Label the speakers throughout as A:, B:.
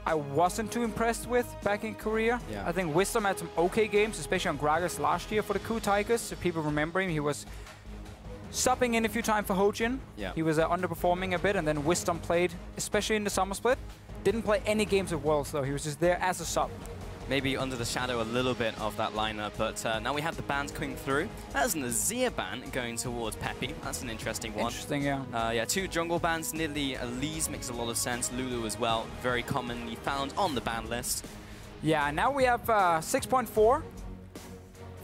A: I wasn't too impressed with back in Korea.
B: Yeah.
A: I think Wisdom had some okay games, especially on Gragas last year for the Ku Tigers. If people remember him, he was subbing in a few times for Hojin.
B: Yeah.
A: He was underperforming a bit, and then Wisdom played, especially in the summer split. Didn't play any games with Worlds though. He was just there as a sub.
B: Maybe under the shadow a little bit of that lineup, but now we have the bans coming through. That's an Azir ban going towards Peppy. That's an interesting one.
A: Interesting, yeah.
B: Yeah, 2 jungle bans. Nidalee, Elise makes a lot of sense. Lulu as well, very commonly found on the ban list.
A: Yeah, now we have 6.4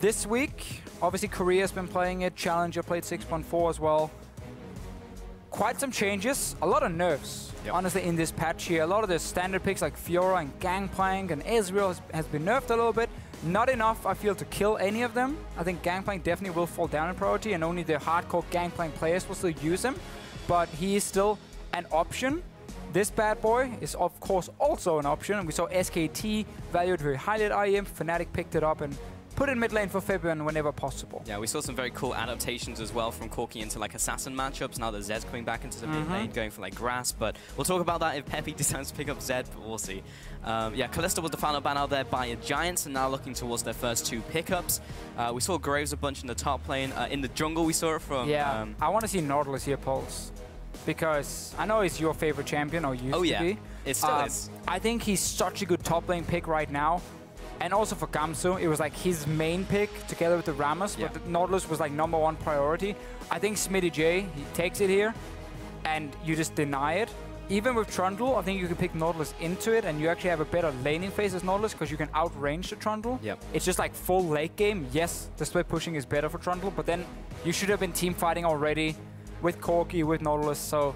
A: this week. Obviously, Korea's been playing it. Challenger played 6.4 as well. Quite some changes, a lot of nerfs, honestly, in this patch here. A lot of the standard picks like Fiora and Gangplank and Ezreal has been nerfed a little bit. Not enough, I feel, to kill any of them. I think Gangplank definitely will fall down in priority, and only the hardcore Gangplank players will still use him. But he is still an option. This bad boy is, of course, also an option. We saw SKT valued very highly at IEM. Fnatic picked it up and put in mid lane for Fabian whenever possible.
B: Yeah, we saw some very cool adaptations as well from Corki into like assassin matchups. Now that Zed's coming back into the mid lane, going for like grass. But we'll talk about that if Peppy decides to pick up Zed, but we'll see. Yeah, Kalista was the final ban out there by Giants, and now looking towards their first 2 pickups. We saw Graves a bunch in the top lane. In the jungle, we saw it from...
A: Yeah, I want to see Nautilus here, Pulse. Because I know he's your favorite champion, or used to be.
B: It still is.
A: I think he's such a good top lane pick right now. And also for Gamsu, it was like his main pick together with the Rammus, but the Nautilus was like #1 priority. I think Smitty J, he takes it here, and you just deny it. Even with Trundle, I think you can pick Nautilus into it, and you actually have a better laning phase as Nautilus because you can outrange the Trundle. It's just like full late game. Yes, the split pushing is better for Trundle, but then you should have been team fighting already with Corki, with Nautilus, so...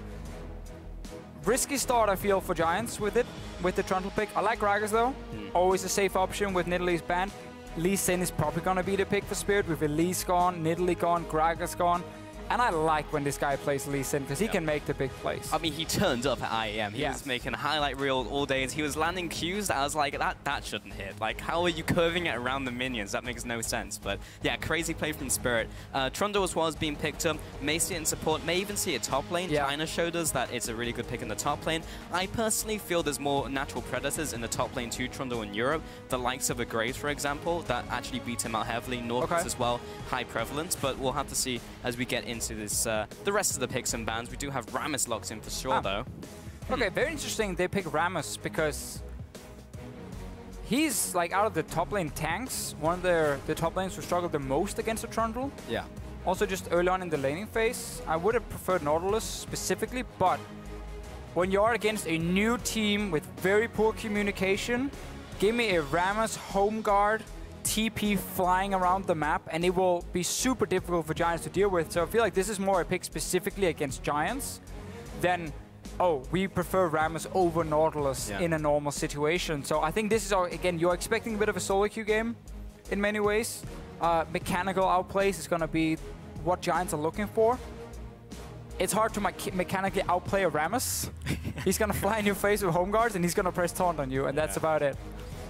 A: Risky start, I feel, for Giants with it, with the Trundle pick. I like Gragas, though. Always a safe option with Nidalee's ban. Lee Sin is probably going to be the pick for Spirit, with Elise gone, Nidalee gone, Gragas gone. And I like when this guy plays Lee Sin, because he can make the big plays.
B: I mean, he turned up at IEM. He was making a highlight reel all day. He was landing Qs that I was like, that shouldn't hit. Like, how are you curving it around the minions? That makes no sense. But yeah, crazy play from Spirit. Trundle as well is being picked up. May see it in support, may even see it top lane. China showed us that it's a really good pick in the top lane. I personally feel there's more natural predators in the top lane to Trundle in Europe. The likes of a Graves, for example, that actually beat him out heavily. Northwest as well, high prevalence. But we'll have to see as we get into this. The rest of the picks and bans, we do have Rammus locked in for sure, though.
A: Okay, very interesting they pick Rammus because he's, like, out of the top lane tanks, one of the top lanes who struggled the most against the Trundle.
B: Yeah.
A: Also, just early on in the laning phase, I would have preferred Nautilus specifically, but when you are against a new team with very poor communication, give me a Rammus home guard TP flying around the map, and it will be super difficult for Giants to deal with. So I feel like this is more a pick specifically against Giants than, oh, we prefer Rammus over Nautilus in a normal situation. So I think this is, again, you're expecting a bit of a solo queue game in many ways. Mechanical outplays is going to be what Giants are looking for. It's hard to mechanically outplay a Rammus. He's going to fly in your face with home guards, and he's going to press taunt on you, and that's about it.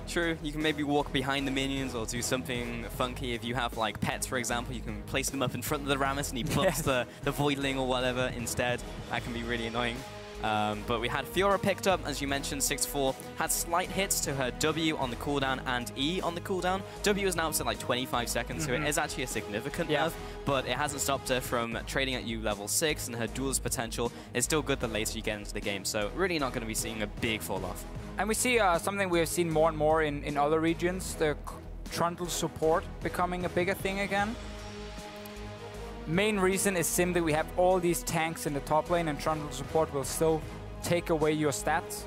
B: True, you can maybe walk behind the minions or do something funky. If you have like pets, for example, you can place them up in front of the Rammus and he buffs the Voidling or whatever instead. That can be really annoying. But we had Fiora picked up, as you mentioned, 6-4. Had slight hits to her W on the cooldown and E on the cooldown. W is now up to like 25 seconds, so it is actually a significant nerf, but it hasn't stopped her from trading at U level 6, and her duelist potential is still good the later you get into the game. So really not going to be seeing a big fall off.
A: And we see something we have seen more and more in other regions, the Trundle support becoming a bigger thing again. Main reason is simply we have all these tanks in the top lane, and Trundle support will still take away your stats.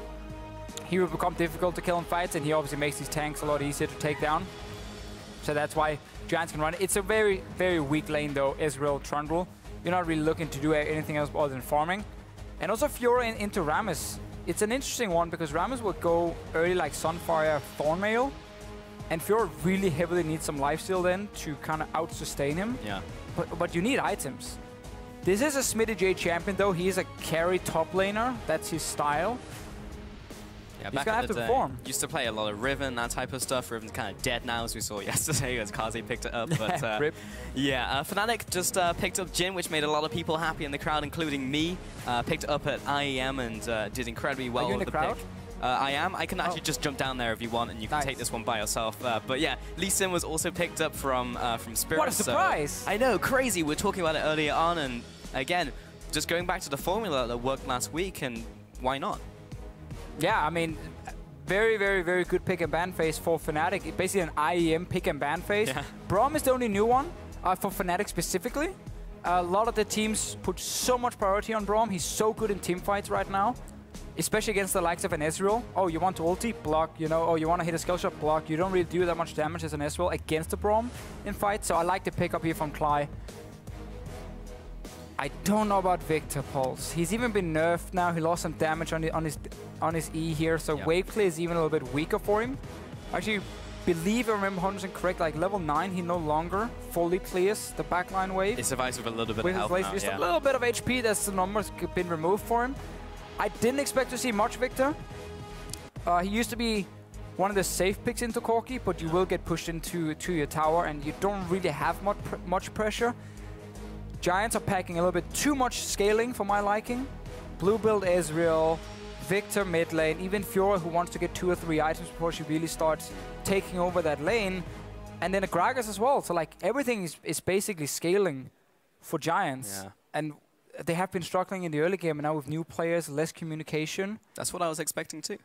A: He will become difficult to kill in fights, and he obviously makes these tanks a lot easier to take down. So that's why Giants can run it. It's a very, very weak lane though, Ezreal, Trundle. You're not really looking to do anything else other than farming. And also Fiora into Rammus. It's an interesting one because Rammus will go early like Sunfire, Thornmail, and Fiora really heavily needs some lifesteal then to kind of out-sustain him.
B: Yeah.
A: But you need items. This is a Smitty J champion though. He is a carry top laner. That's his style.
B: Yeah,
A: he's gonna have to perform.
B: Used to play a lot of Riven, that type of stuff. Riven's kind of dead now, as we saw yesterday as Kaze picked it up. But
A: Rip.
B: Yeah, Fnatic just picked up Jhin, which made a lot of people happy in the crowd, including me. Picked up at IEM and did incredibly well
A: Are you in
B: with
A: the
B: the
A: crowd?
B: pick. I can actually just jump down there if you want, and you can take this one by yourself. But yeah, Lee Sin was also picked up from Spirit.
A: What a surprise!
B: So, I know, crazy. We were talking about it earlier on, and again, just going back to the formula that worked last week, and why not?
A: Yeah, I mean, very, very, very good pick and ban phase for Fnatic. It's basically an IEM pick and ban phase. Yeah. Braum is the only new one for Fnatic specifically. A lot of the teams put so much priority on Braum. He's so good in team fights right now, especially against the likes of an Ezreal. Oh, you want to ulti? Block, you know. Oh, you want to hit a skill shot? Block. You don't really do that much damage as an Ezreal against the Braum in fights, so I like the pickup here from Cly. I don't know about Victor Pulse. He's even been nerfed now. He lost some damage on his E here, so wave clear is even a little bit weaker for him. Actually, believe I remember 100% correct, like level 9, he no longer fully clears the backline wave.
B: He survives with a little bit of health now,
A: just a little bit of HP, that's the numbers been removed for him. I didn't expect to see much Victor. He used to be one of the safe picks into Corki, but you will get pushed into your tower, and you don't really have much pressure. Giants are packing a little bit too much scaling for my liking. Blue build Ezreal, Victor mid lane, even Fiora who wants to get 2 or 3 items before she really starts taking over that lane. And then a Gragas as well. So like everything is basically scaling for Giants. Yeah. And they have been struggling in the early game, and now with new players, less communication.
B: That's what I was expecting too.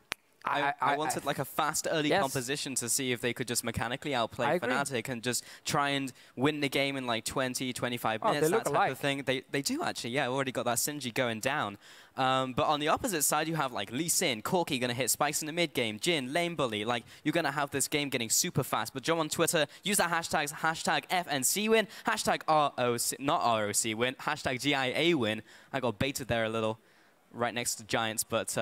B: I wanted like a fast early composition to see if they could just mechanically outplay Fnatic and just try and win the game in like 20, 25 minutes, that type of thing. They do actually, yeah, already got that Synergy going down. But on the opposite side, you have like Lee Sin, Corki going to hit spikes in the mid game, Jhin, lane bully. Like, you're going to have this game getting super fast. But jump on Twitter, use that hashtags, hashtag FNCWin, hashtag ROC, not ROC win, hashtag GIA win. I got baited there a little right next to Giants, but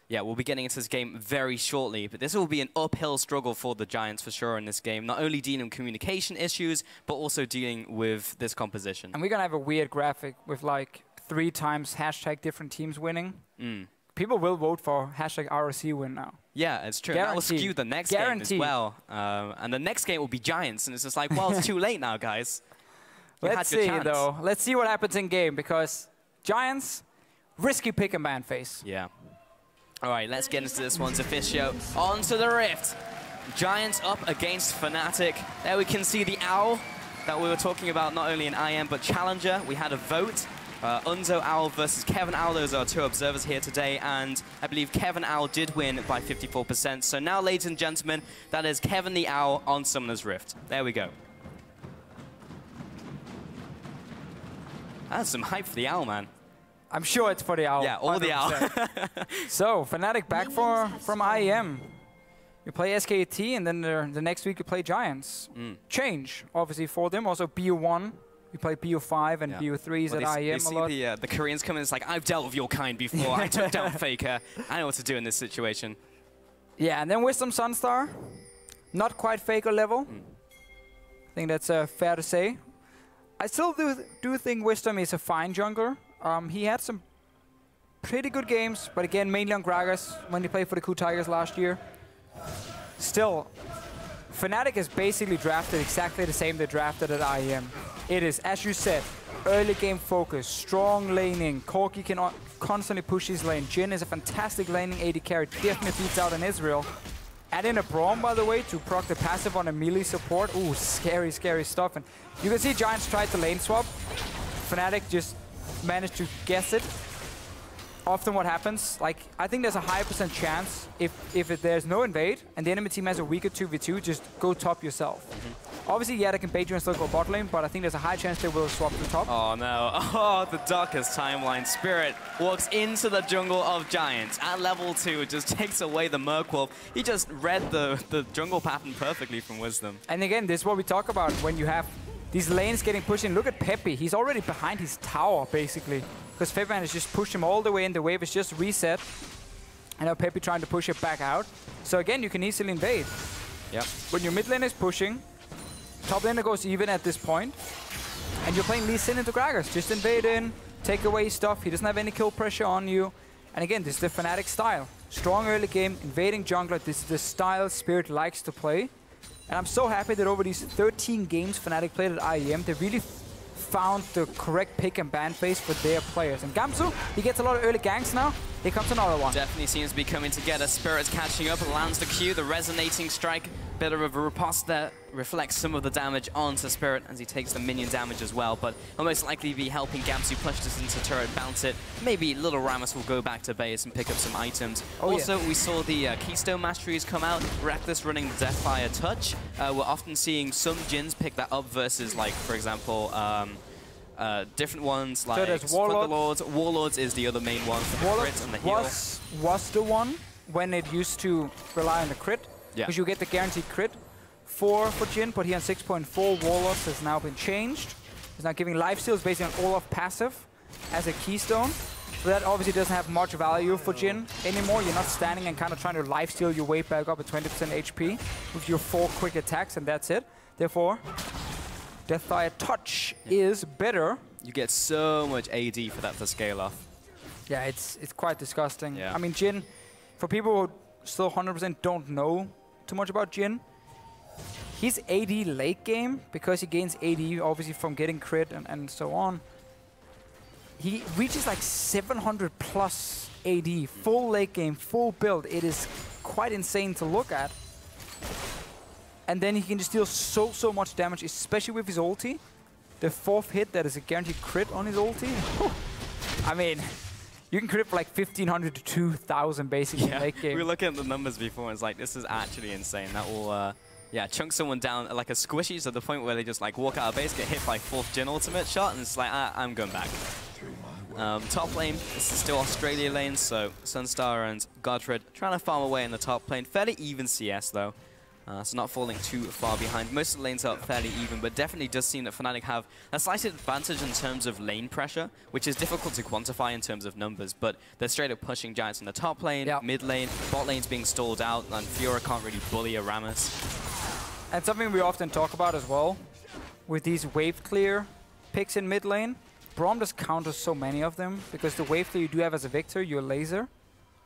B: yeah, we'll be getting into this game very shortly, but this will be an uphill struggle for the Giants for sure in this game. Not only dealing with communication issues, but also dealing with this composition. And
A: we're going to have a weird graphic with like 3 times hashtag different teams winning. People will vote for hashtag ROC win now.
B: Yeah, it's true. That will skew the next game as well. And the next game will be Giants, and it's just like, well, it's too late now, guys.
A: Let's see, though. Let's see what happens in game, because Giants, risky pick and ban phase.
B: Yeah. All right, let's get into this one. Officio onto the Rift. Giants up against Fnatic. There we can see the Owl that we were talking about, not only in IM, but Challenger. We had a vote. Unzo Owl versus Kevin Owl. Those are 2 observers here today, and I believe Kevin Owl did win by 54%. So now, ladies and gentlemen, that is Kevin the Owl on Summoner's Rift. There we go. That's some hype for the Owl, man.
A: I'm sure it's for the Owl.
B: Yeah, all 100%. The Owl.
A: So, Fnatic back from IEM. You play SKT, and then the next week you play Giants. Change, obviously, for them. Also, BU1. You play BU5 and BU3s at IEM a lot.
B: The Koreans come in, it's like, I've dealt with your kind before. I took down Faker. I know what to do in this situation.
A: Yeah, and then Wisdom Sunstar. Not quite Faker level. I think that's fair to say. I still do think Wisdom is a fine jungler. He had some pretty good games, but again, mainly on Gragas when he played for the Coup Tigers last year. Still, Fnatic has basically drafted exactly the same they drafted at IEM. It is, as you said, early game focus, strong laning. Corki can constantly push his lane. Jhin is a fantastic laning AD carry, definitely beats out an Ezreal. Add in a Braum, by the way, to proc the passive on a melee support. Ooh, scary, scary stuff. And you can see Giants tried to lane swap. Fnatic just managed to guess it. Often what happens, like, I think there's a high % chance if there's no invade and the enemy team has a weaker 2v2, just go top yourself. Obviously, yeah, they can bait you and still go bot lane, but I think there's a high chance they will swap to top.
B: Oh, no. Oh, the darkest timeline. Spirit walks into the jungle of Giants at level 2, just takes away the Merkwolf. He just read the jungle pattern perfectly from Wisdom.
A: And again, this is what we talk about when you have these lanes getting pushed in. Look at Peppy. He's already behind his tower, basically. Because Fabian has just pushed him all the way in. The wave is just reset. And now Peppy trying to push it back out. So again, you can easily invade.
B: Yep.
A: When your mid lane is pushing, top laner goes even at this point. And you're playing Lee Sin into Gragas. Just invade in, take away his stuff. He doesn't have any kill pressure on you. And again, this is the Fnatic style. Strong early game, invading jungler. This is the style Spirit likes to play. And I'm so happy that over these 13 games Fnatic played at IEM, they really found the correct pick and ban phase for their players. And Gamsu, he gets a lot of early ganks now. Here comes another one.
B: Definitely seems to be coming together. Spirit's catching up and lands the Q, the resonating strike. Bit of a riposte there, reflects some of the damage onto Spirit as he takes the minion damage as well, but he'll most likely be helping Gamsu push this into turret, bounce it. Maybe little Rammus will go back to base and pick up some items. Also, we saw the Keystone Masteries come out, Reckless running Deathfire Touch. We're often seeing some Jins pick that up versus, like, for example, different ones like
A: Warlords.
B: Warlords is the other main one for the crit and the heal.
A: Was the one when it used to rely on the crit. Because you get the guaranteed crit for Jhin, but here on 6.4, Warlords has now been changed. It's now giving lifesteals based on Olaf passive as a keystone. So that obviously doesn't have much value for Jhin anymore. You're not standing and kind of trying to lifesteal your way back up at 20% HP with your 4 quick attacks, and that's it. Therefore, Deathfire Touch is better.
B: You get so much AD for that to scale off.
A: Yeah, it's quite disgusting.
B: Yeah.
A: I mean, Jhin, for people who still 100% don't know too much about Jhin, he's AD late game because he gains AD obviously from getting crit and so on. He reaches like 700 plus AD, full late game, full build. It is quite insane to look at. And then he can just deal so much damage, especially with his ulti. The 4th hit that is a guaranteed crit on his ulti. I mean, you can crit for like 1,500 to 2,000 basically in late game.
B: We were looking at the numbers before and it's like, this is actually insane. That will, chunk someone down like a squishy to the point where they just like walk out of base, get hit by 4th Jhin ultimate shot, and it's like, I'm going back. Top lane, this is still Australia lane, so Sunstar and Godred trying to farm away in the top lane. Fairly even CS though. So not falling too far behind. Most of the lanes are fairly even, but definitely does seem that Fnatic have a slight advantage in terms of lane pressure, which is difficult to quantify in terms of numbers, but they're straight up pushing Giants in the top lane, mid lane, bot lane's being stalled out, and Fiora can't really bully a Rammus.
A: And something we often talk about as well, with these wave clear picks in mid lane, Braum just counters so many of them, because the wave clear you do have as a Victor, your laser,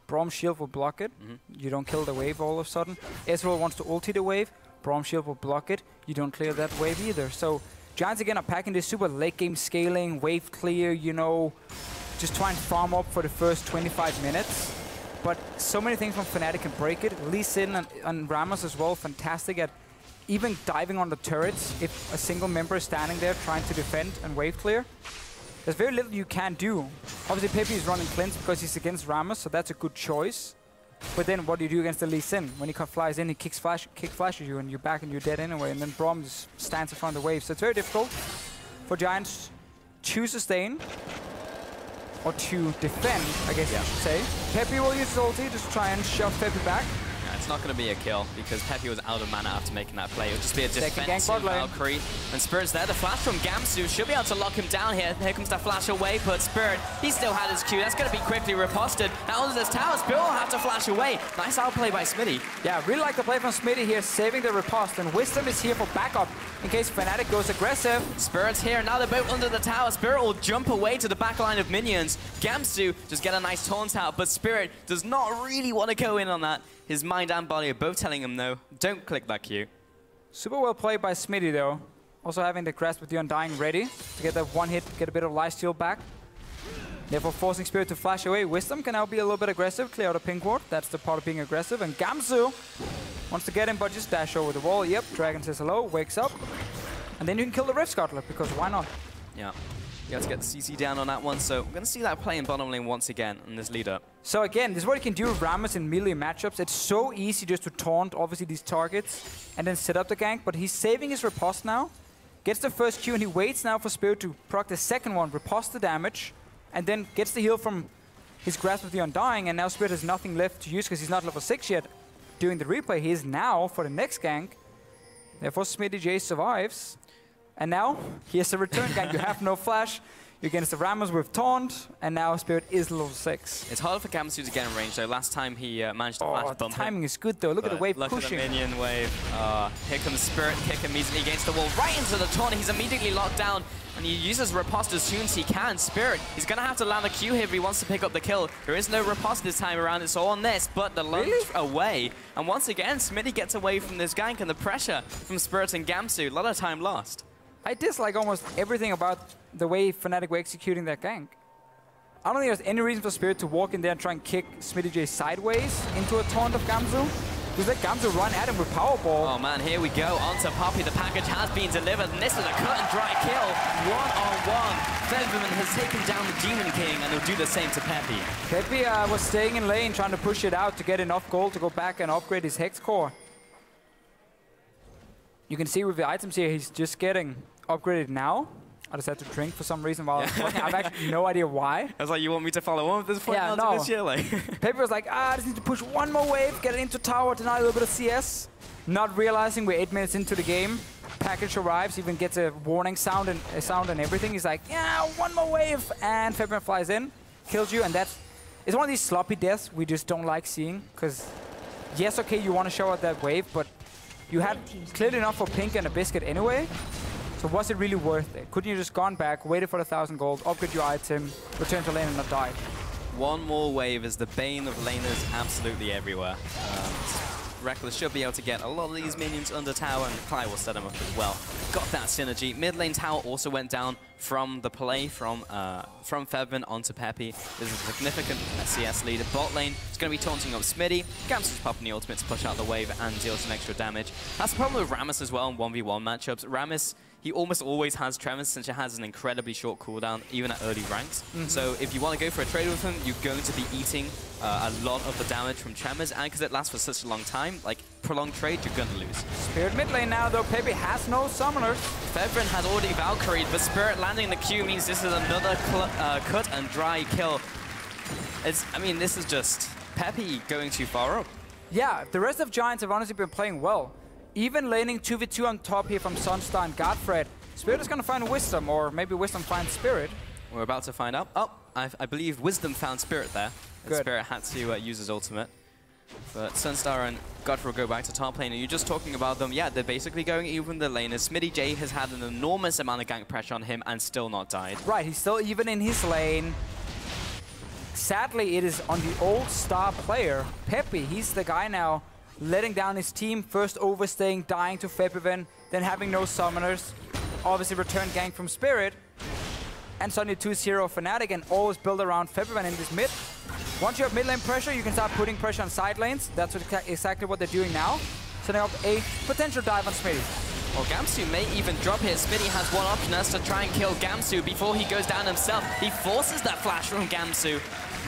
A: Braum's shield will block it. You don't kill the wave all of a sudden. Ezreal wants to ulti the wave. Braum's shield will block it. You don't clear that wave either. So Giants again are packing this super late game scaling, wave clear, you know, just try and farm up for the first 25 minutes. But so many things from Fnatic can break it. Lee Sin and Rammus as well, fantastic at even diving on the turrets if a single member is standing there trying to defend and wave clear. There's very little you can do. Obviously, Pepe is running Cleanse because he's against Rammus, so that's a good choice. But then what do you do against the Lee Sin? When he flies in, he kick flashes you, and you're back and you're dead anyway. And then Braum just stands in front of the wave. So it's very difficult for Giants to sustain or to defend, I guess you should say. Pepe will use his ulti just to try and shove Pepe back.
B: It's not going to be a kill because Pepe was out of mana after making that play. It would just be a defensive Valkyrie. And Spirit's there. The flash from Gamsu should be able to lock him down here. Here comes that flash away, but Spirit, he still had his Q. That's going to be quickly riposted. Now onto this tower, Spirit will have to flash away. Nice outplay by Smitty. Yeah, really like the play from Smitty here, saving the riposte. And Wisdom is here for backup in case Fnatic goes aggressive. Spirit's here. Now they're both under the tower. Spirit will jump away to the back line of minions. Gamsu just get a nice taunt out, but Spirit does not really want to go in on that. His mind and body are both telling him no, don't click that Q. Super well played by Smitty though. Also having the grasp with the Undying ready to get that one hit, get a bit of lifesteal back. Therefore forcing Spirit to flash away. Wisdom can now be a little bit aggressive, clear out a pink ward. That's the part of being aggressive. And Gamsu wants to get him, but just dash over the wall. Yep, Dragon says hello, wakes up. And then you can kill the Rift Scuttler, because why not? Yeah. You have to get the CC down on that one, so we're going to see that play in bottom lane once again in this lead up. So again, this is what you can do with Rammus in melee matchups. It's so easy just to taunt, obviously, these targets and then set up the gank, but he's saving his riposte now, gets the first Q, and he waits now for Spirit to proc the second one, riposte the damage, and then gets the heal from his grasp of the Undying, and now Spirit has nothing left to use because he's not level 6 yet. During the replay, he is now for the next gank. Therefore, Smitty J survives. And now, he has a return gank. You have no flash. You're against the Rammus with taunt, and now Spirit is level 6. It's hard for Gamsu to get in range, though. Last time he managed to flash bump. The timing is good, though. Look at the wave pushing. Look at the minion wave. Here comes Spirit, kick immediately against the wall, right into the taunt. He's immediately locked down, and he uses riposte as soon as he can. Spirit, he's going to have to land a Q here if he wants to pick up the kill. There is no riposte this time around. It's all on this, but the lunge away. And once again, Smitty gets away from this gank, and the pressure from Spirit and Gamsu. A lot of time lost.
A: I dislike almost everything about the way Fnatic were executing that gank. I don't think there's any reason for Spirit to walk in there and try and kick SmittyJ sideways into a taunt of Gamsu. Just let Gamsu run at him with Powerball.
B: Oh man, here we go. Onto Poppy. The package has been delivered, and this is a cut and dry kill. One-on-one. Featherman has taken down the Demon King, and he'll do the same to Peppy.
A: Peppy was staying in lane, trying to push it out to get enough gold to go back and upgrade his Hex Core. You can see with the items here, he's just getting upgraded now. I just had to drink for some reason while I was playing. I have actually no idea why.
B: I was like, you want me to follow on with this point?
A: Yeah, no. Peppy was like, I just need to push one more wave, get it into tower, deny a little bit of CS. Not realizing we're 8 minutes into the game. Package arrives, even gets a warning sound and everything. He's like, yeah, one more wave. And Fabian flies in, kills you, and it's one of these sloppy deaths we just don't like seeing. Because, yes, okay, you want to show out that wave, but you had cleared enough for Pink and a Biscuit anyway. So was it really worth it? Couldn't you just gone back, waited for the 1,000 gold, upgrade your item, return to lane and not die?
B: One more wave is the bane of laners absolutely everywhere. Reckless should be able to get a lot of these minions under tower, and Clyde will set them up as well. Got that synergy. Mid lane tower also went down from the play from Fevin onto Peppy. This is a significant CS lead. Bot lane is going to be taunting up Smitty. Gamsu's popping the ultimate to push out the wave and deal some extra damage. That's the problem with Rammus as well in 1v1 matchups. Rammus, he almost always has Tremors since it has an incredibly short cooldown, even at early ranks. So if you want to go for a trade with him, you're going to be eating a lot of the damage from Tremors, and because it lasts for such a long time, like prolonged trade, you're going to lose.
A: Spirit mid lane now, though. Peppy has no summoners.
B: Fevrin has already Valkyried, but Spirit landing the Q means this is another cut and dry kill. I mean, this is just Peppy going too far up.
A: Yeah, the rest of Giants have honestly been playing well. Even laning 2v2 on top here from Sunstar and Godfred. Spirit is going to find Wisdom, or maybe Wisdom finds Spirit.
B: We're about to find out. Oh, I believe Wisdom found Spirit there.
A: Good.
B: Spirit had to use his ultimate. But Sunstar and Godfred will go back to top lane. And you're just talking about them. Yeah, they're basically going even the laners. SmittyJ has had an enormous amount of gank pressure on him and still not died.
A: Right, he's still even in his lane. Sadly, it is on the old star player, Peppy. He's the guy now letting down his team, first overstaying, dying to Febiven, then having no summoners. Obviously return gank from Spirit. And suddenly 2-0 Fnatic, and always build around Febiven in this mid. Once you have mid lane pressure, you can start putting pressure on side lanes. That's exactly what they're doing now. Setting up a potential dive on Smitty.
B: Well, Gamsu may even drop here. Smitty has one option, that's to try and kill Gamsu before he goes down himself. He forces that flash from Gamsu.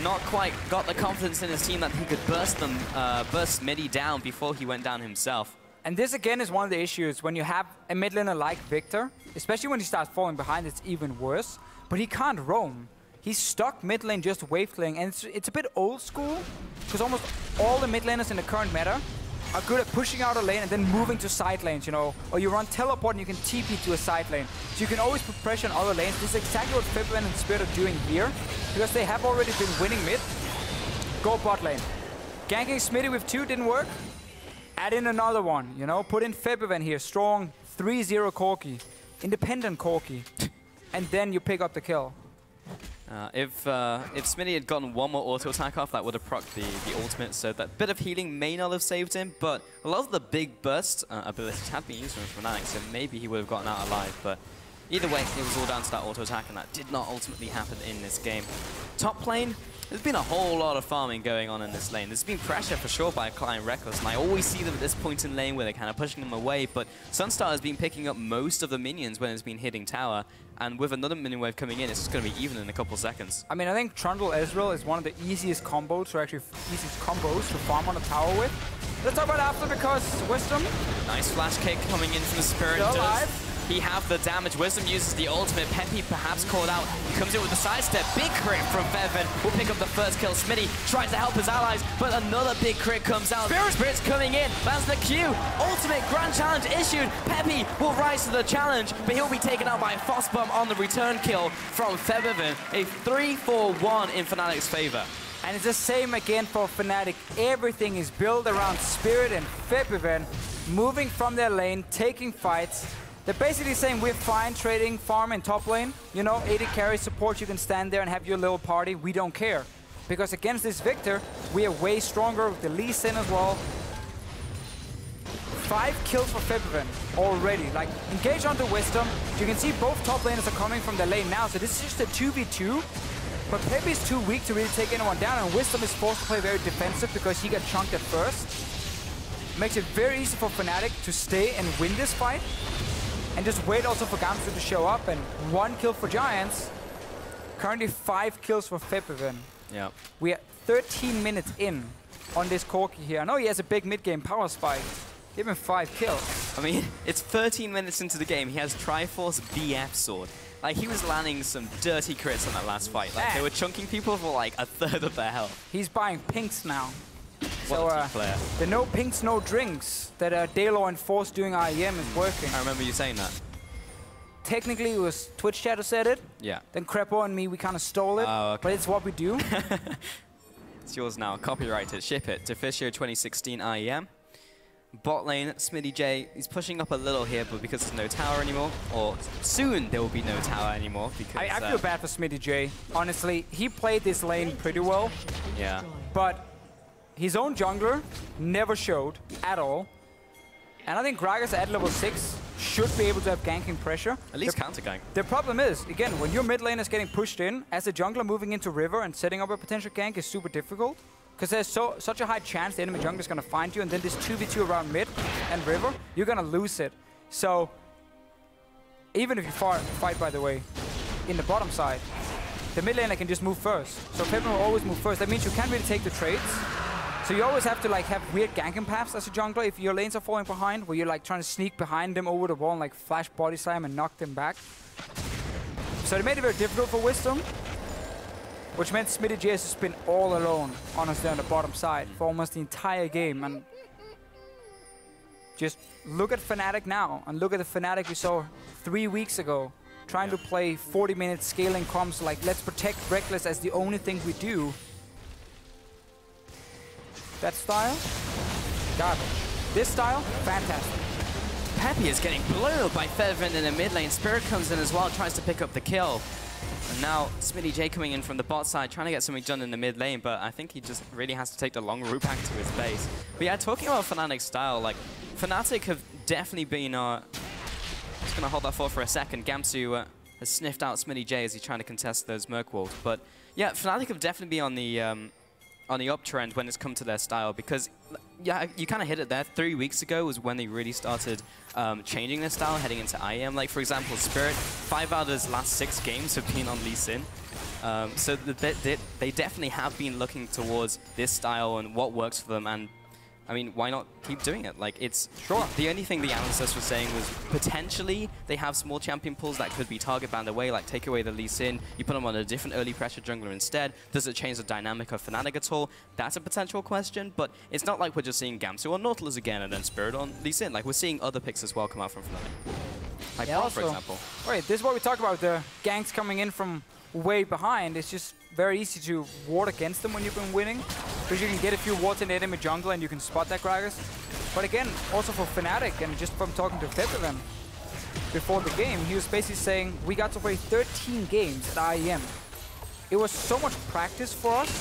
B: Not quite got the confidence in his team that he could burst Smitty down before he went down himself.
A: And this again is one of the issues when you have a mid laner like Victor, especially when he starts falling behind, it's even worse. But he can't roam. He's stuck mid lane just wave clearing, and it's a bit old school, because almost all the mid laners in the current meta are good at pushing out a lane and then moving to side lanes, you know, or you run teleport and you can TP to a side lane. So you can always put pressure on other lanes. This is exactly what Febiven and Spirit are doing here, because they have already been winning mid. Go bot lane. Ganking Smitty with 2 didn't work. Add in another one, you know, put in Febiven here, strong 3-0 Corki, independent Corki, and then you pick up the kill.
B: If Smitty had gotten one more auto attack off, that would have procced the ultimate, so that bit of healing may not have saved him, but a lot of the big burst abilities have been used from Fnatic, so maybe he would have gotten out alive, but either way, it was all down to that auto attack, and that did not ultimately happen in this game. Top lane, there's been a whole lot of farming going on in this lane. There's been pressure for sure by Clyde Reckless, and I always see them at this point in lane where they're kind of pushing them away, but Sunstar has been picking up most of the minions when it's been hitting tower, and with another minion wave coming in, it's just going to be even in a couple seconds.
A: I mean, I think Trundle Ezreal is one of the easiest combos, to farm on a tower with. Let's talk about after, because Wisdom.
B: Nice flash kick coming in from the Spirit.
A: Still alive.
B: He have the damage. Wisdom uses the ultimate. Peppy perhaps called out. He comes in with the sidestep. Big crit from Fevin. Will pick up the first kill. Smitty tries to help his allies, but another big crit comes out. Spirit's coming in. Lands the Q. Ultimate grand challenge issued. Peppy will rise to the challenge, but he'll be taken out by a Frostbomb on the return kill from Fevin. A 3-4-1 in Fnatic's favor.
A: And it's the same again for Fnatic. Everything is built around Spirit and Febiven, moving from their lane, taking fights. They're basically saying we're fine trading farm in top lane. You know, 80 carry support, you can stand there and have your little party. We don't care. Because against this Victor, we are way stronger with the Lee Sin as well. 5 kills for Febiven already. Like, engage onto Wisdom. You can see both top laners are coming from the lane now, so this is just a 2v2. But Pepe is too weak to really take anyone down, and Wisdom is forced to play very defensive because he got chunked at first. Makes it very easy for Fnatic to stay and win this fight. And just wait also for Gamsu to show up, and 1 kill for Giants. Currently 5 kills for Febiven.
B: Yeah.
A: We are 13 minutes in on this Corki here. I know he has a big mid-game power spike. Give him 5 kills.
B: I mean, it's 13 minutes into the game. He has Triforce BF sword. Like, he was landing some dirty crits on that last fight. Like, they were chunking people for like a third of their health.
A: He's buying pinks now.
B: What
A: so,
B: a team player.
A: The no pinks, no drinks that Daylor enforced doing IEM is working.
B: I remember you saying that.
A: Technically, it was Twitch chat who said it.
B: Yeah.
A: Then Crepo and me, we kind of stole it.
B: Oh, okay.
A: But it's what we do.
B: It's yours now. Copyright it. Ship it. Deficio 2016 IEM. Bot lane, Smitty J, he's pushing up a little here, but because there's no tower anymore, or soon there will be no tower anymore. Because
A: I feel bad for Smitty J. Honestly, he played this lane pretty well.
B: Yeah.
A: But his own jungler never showed at all. And I think Gragas at level 6 should be able to have ganking pressure.
B: At least counter gank.
A: The problem is, again, when your mid lane is getting pushed in, as a jungler moving into river and setting up a potential gank is super difficult. Because there's such a high chance the enemy jungler is going to find you, and then this 2v2 around mid and river, you're going to lose it. So, even if you fight, by the way, in the bottom side, the mid laner can just move first. So Pepper will always move first. That means you can't really take the trades. So you always have to like have weird ganking paths as a jungler if your lanes are falling behind, where you're like trying to sneak behind them over the wall and like flash body slam and knock them back. So they made it very difficult for Wisdom, which meant Smitty J has been all alone, honestly, on the bottom side for almost the entire game. And just look at Fnatic now, and look at the Fnatic we saw 3 weeks ago, trying to play 40-minute scaling comps like, let's protect Reckless as the only thing we do. That style, garbage. This style, fantastic.
B: Peppy is getting blown by Febiven in the mid lane. Spirit comes in as well, tries to pick up the kill. And now Smitty J coming in from the bot side, trying to get something done in the mid lane, but I think he just really has to take the long route back to his base. But yeah, talking about Fnatic's style, like, Fnatic have definitely been, just gonna hold that thought for a second. Gamsu has sniffed out Smitty J as he's trying to contest those Merc walls. But yeah, Fnatic have definitely been on the uptrend when it's come to their style, because yeah, you kind of hit it there. 3 weeks ago was when they really started changing their style, heading into IEM. Like, for example, Spirit, 5 out of his last 6 games have been on Lee Sin. So they definitely have been looking towards this style and what works for them. And I mean, why not keep doing it? Like, it's sure. The only thing the analyst was saying was potentially they have small champion pools that could be target banned away, like take away the Lee Sin, you put them on a different early pressure jungler instead. Does it change the dynamic of Fnatic at all? That's a potential question, but it's not like we're just seeing Gamsu on Nautilus again and then Spirit on Lee Sin. Like, we're seeing other picks as well come out from Fnatic. Like Braum, for example.
A: Wait, this is what we talk about, the ganks coming in from way behind. It's just very easy to ward against them when you've been winning, because you can get a few wards in the enemy jungle and you can spot that Gragas. But again, also for Fnatic, and just from talking to Febiven before the game, he was basically saying, we got to play 13 games at IEM. It was so much practice for us,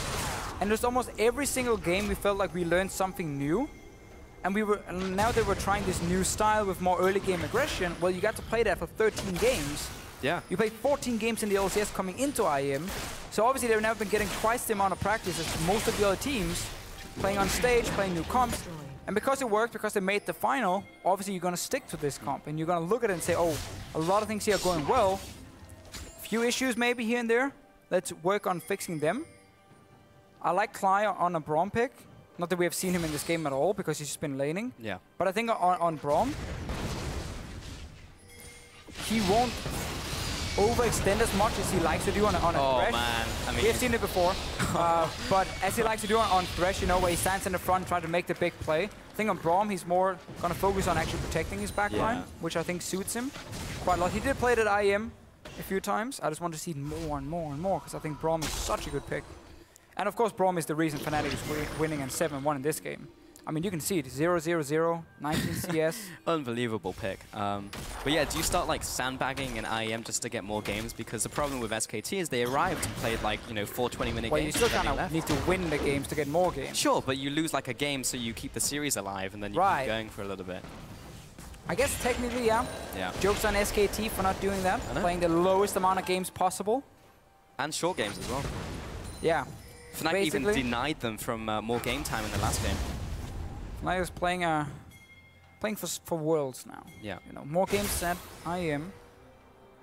A: and just almost every single game we felt like we learned something new. And now they were trying this new style with more early game aggression. Well, you got to play that for 13 games.
B: Yeah.
A: You played 14 games in the LCS coming into IEM. So obviously they've now been getting twice the amount of practice as most of the other teams, playing on stage, playing new comps. And because it worked, because they made the final, obviously you're going to stick to this comp. And you're going to look at it and say, oh, a lot of things here are going well. Few issues maybe here and there. Let's work on fixing them. I like Cly on a Braum pick. Not that we have seen him in this game at all, because he's just been laning. Yeah. But I think on Braum, he won't overextend as much as he likes to do on a Thresh.
B: Oh man, I mean,
A: we have seen it before. But as he likes to do on Thresh, you know, where he stands in the front, trying to make the big play. I think on Braum, he's more going to focus on actually protecting his backline, which I think suits him quite a lot. He did play it at IEM a few times. I just want to see more and more and more, because I think Braum is such a good pick. And of course, Braum is the reason Fnatic is winning and 7-1 in this game. I mean, you can see it, 0-0-0, 19 CS.
B: Unbelievable pick. But yeah, do you start like sandbagging in IEM just to get more games? Because the problem with SKT is they arrived and played like, you know, 4 20-minute
A: well,
B: games.
A: You still kind of need to win the games to get more games.
B: Sure, but you lose like a game, so you keep the series alive, and then you keep going for a little bit.
A: I guess technically, yeah. Jokes on SKT for not doing that, playing the lowest amount of games possible. And
B: short games as well.
A: Yeah.
B: Fnatic even denied them from more game time in the last game.
A: Fnatic is playing for Worlds now.
B: Yeah.
A: You know, more games at IEM,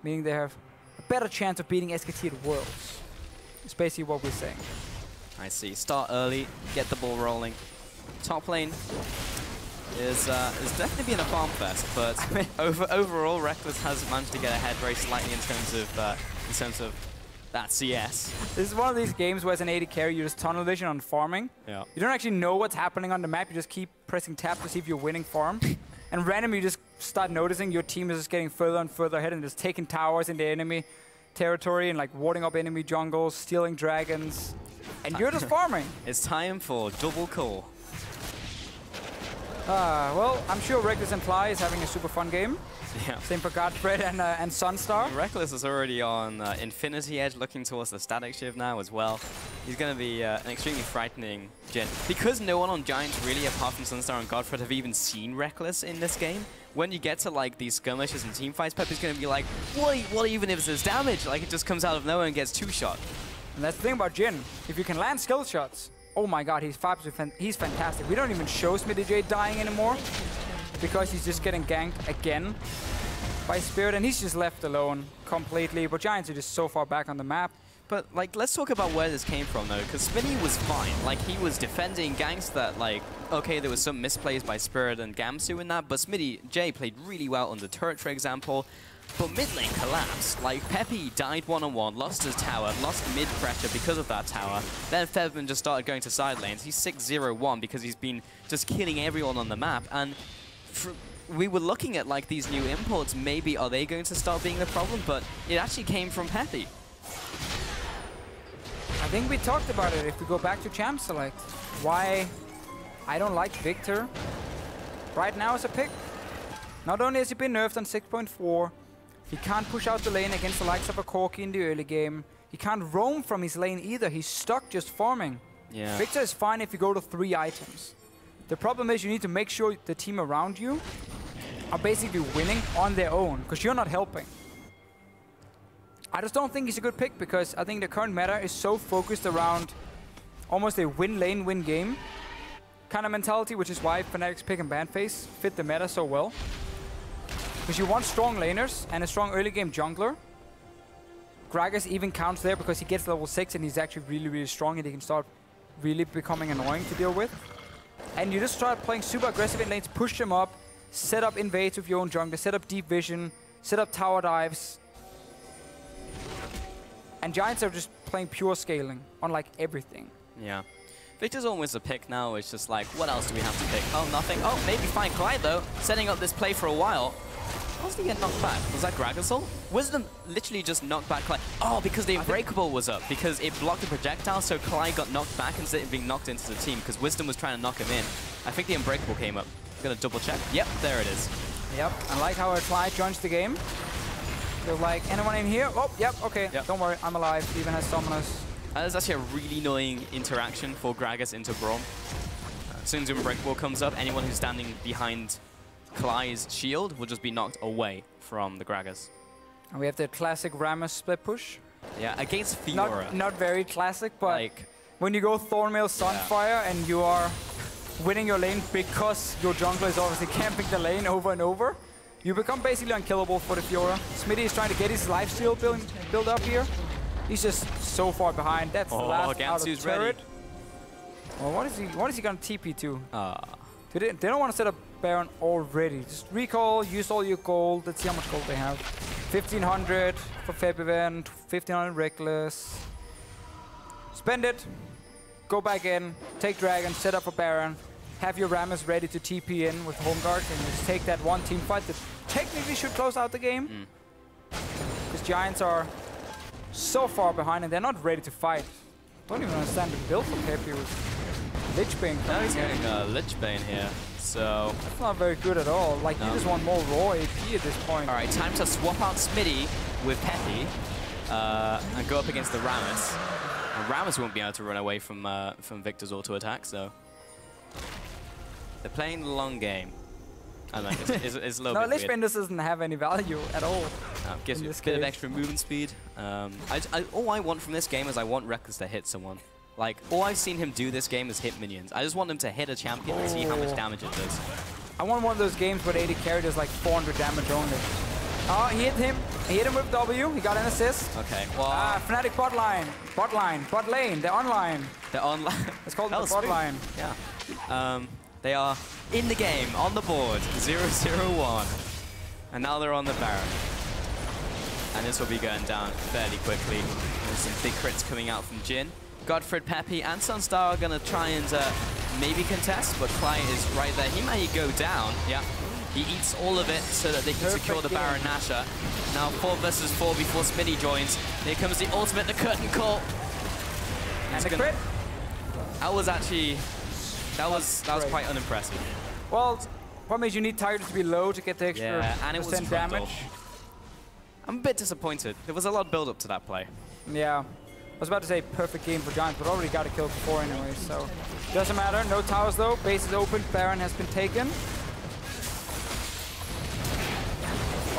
A: meaning they have a better chance of beating SKT at Worlds. It's basically what we're saying.
B: I see. Start early, get the ball rolling. Top lane is definitely been a farm fest, but overall, Reckless has managed to get ahead very slightly in terms of that CS.
A: This is one of these games where as an AD carry, you just tunnel vision on farming.
B: Yeah.
A: You don't actually know what's happening on the map. You just keep pressing tab to see if you're winning farm. And randomly you just start noticing your team is just getting further and further ahead and just taking towers into enemy territory and like warding up enemy jungles, stealing dragons. And you're just farming.
B: It's time for double call.
A: Well, I'm sure Reckless and Fly is having a super fun game.
B: Yeah.
A: Same for Godfred and Sunstar.
B: Reckless is already on Infinity Edge, looking towards the static shift now as well. He's going to be an extremely frightening Jhin. Because no one on Giants really, apart from Sunstar and Godfred, have even seen Reckless in this game, when you get to like these skirmishes and teamfights, Pep is going to be like, what even if there's damage? Like it just comes out of nowhere and gets 2-shot.
A: And that's the thing about Jhin. If you can land skill shots, oh my god, he's fantastic. We don't even show smittyj dying anymore because he's just getting ganked again by Spirit, and he's just left alone completely. But Giants are just so far back on the map.
B: But like, let's talk about where this came from though, because Smitty was fine. Like he was defending ganks that like, okay, there was some misplays by Spirit and Gamsu in that, but smittyj played really well on the turret, for example. But mid lane collapsed. Like Peppy died one-on-one, lost his tower, lost mid pressure because of that tower. Then Febman just started going to side lanes. He's 6-0-1 because he's been just killing everyone on the map. And we were looking at like these new imports. Maybe are they going to start being the problem? But it actually came from Peppy.
A: I think we talked about it if we go back to Champ Select. Why I don't like Victor right now as a pick. Not only has he been nerfed on 6.4, he can't push out the lane against the likes of a Corki in the early game. He can't roam from his lane either. He's stuck just farming.
B: Yeah.
A: Victor is fine if you go to 3 items. The problem is you need to make sure the team around you are basically winning on their own, because you're not helping. I just don't think he's a good pick, because I think the current meta is so focused around almost a win lane, win game kind of mentality, which is why Fnatic's pick and ban phase fit the meta so well. Because you want strong laners and a strong early game jungler. Gragas even counts there because he gets level 6 and he's actually really strong and he can start really becoming annoying to deal with. And you just start playing super aggressive in lanes, push them up, set up invades with your own jungler, set up deep vision, set up tower dives. And Giants are just playing pure scaling on like everything.
B: Yeah. Victor's almost a pick now. It's just like, what else do we have to pick? Oh, nothing. Oh, maybe find Clyde though, setting up this play for a while. How did he get knocked back? Was that Gragasol? Wisdom literally just knocked back Clyde. Oh, because the Unbreakable was up. Because it blocked the projectile, so Clyde got knocked back instead of being knocked into the team. Because Wisdom was trying to knock him in. I think the Unbreakable came up. I'm gonna double check. Yep, there it is.
A: Yep, I like how Clyde joins the game. They're like, anyone in here? Oh, yep, okay. Yep. Don't worry, I'm alive. Even has Summoners.
B: That's actually a really annoying interaction for Gragas into Braum. As soon as Unbreakable comes up, anyone who's standing behind Clyde's shield will just be knocked away from the Gragas.
A: And we have the classic Rammus split push.
B: Yeah, against Fiora.
A: Not very classic, but like, when you go Thornmail Sunfire and you are winning your lane because your jungler is obviously camping the lane over and over, you become basically unkillable for the Fiora. Smitty is trying to get his lifesteal build up here. He's just so far behind. That's the last out of turret. Well, what is he gonna TP to? They don't want to set up Baron already. Just recall, use all your gold. Let's see how much gold they have. 1500 for Feb event, 1500 Reckless. Spend it, go back in, take Dragon, set up for Baron, have your Rammus ready to TP in with Home Guard, and just take that one team fight that technically should close out the game. Because Giants are so far behind and they're not ready to fight. Don't even understand the build for Peppy. Lich Bane.
B: Now he's getting Lich Bane here. So
A: that's not very good at all. Like, you just want more raw AP at this point.
B: All right, time to swap out Smitty with Peppy and go up against the Rammus. And Rammus won't be able to run away from Victor's auto attack, so they're playing the long game. I don't know, it's a little bit
A: Lich
B: weird.
A: Bane doesn't have any value at all.
B: Gives you a bit of extra movement speed. All I want from this game is I want Reckless to hit someone. Like, all I've seen him do this game is hit minions. I just want him to hit a champion and see how much damage it does.
A: I want one of those games where the AD carry does like 400 damage only. Oh, he hit him. He hit him with W. He got an assist.
B: Okay, well...
A: Fnatic bot lane. Bot lane. They're online.
B: They're online.
A: It's called the bot line.
B: Yeah. They are in the game, on the board. 0-0-1. And now they're on the Baron. And this will be going down fairly quickly. There's some big crits coming out from Jhin. Godfred, Peppy, and Sunstar are going to try and maybe contest, but Clyde is right there. He may go down. Yeah. He eats all of it so that they can secure the Baron Nashor. Now 4 versus 4 before Smitty joins. Here comes the ultimate, the curtain call.
A: And the crit.
B: That was actually... That was quite unimpressive.
A: Well, problem is you need Tiger to be low to get the extra
B: and it was
A: damage.
B: I'm a bit disappointed. There was a lot of build up to that play.
A: Yeah. I was about to say perfect game for Giants, but already got a kill before anyway, so doesn't matter. No towers though. Base is open. Baron has been taken.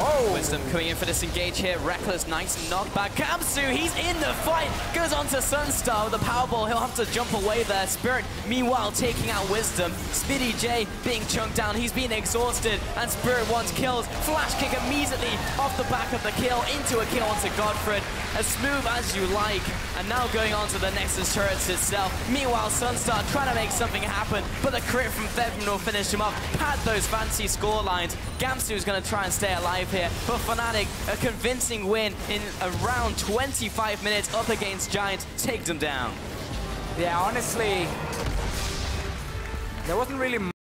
A: Oh!
B: Wisdom coming in for this engage here. Reckless, nice knockback. Gamsu, he's in the fight. Goes on to Sunstar with the Powerball. He'll have to jump away there. Spirit, meanwhile, taking out Wisdom. Smitty J being chunked down. He's been exhausted, and Spirit wants kills. Flash kick immediately off the back of the kill into a kill onto Godfred. As smooth as you like. And now going on to the Nexus turrets itself. Meanwhile, Sunstar trying to make something happen, but the crit from Thevin will finish him off. Had those fancy score lines. Gamsu is going to try and stay alive here. For Fnatic, a convincing win in around 25 minutes up against Giants. Take them down.
A: Yeah, honestly, there wasn't really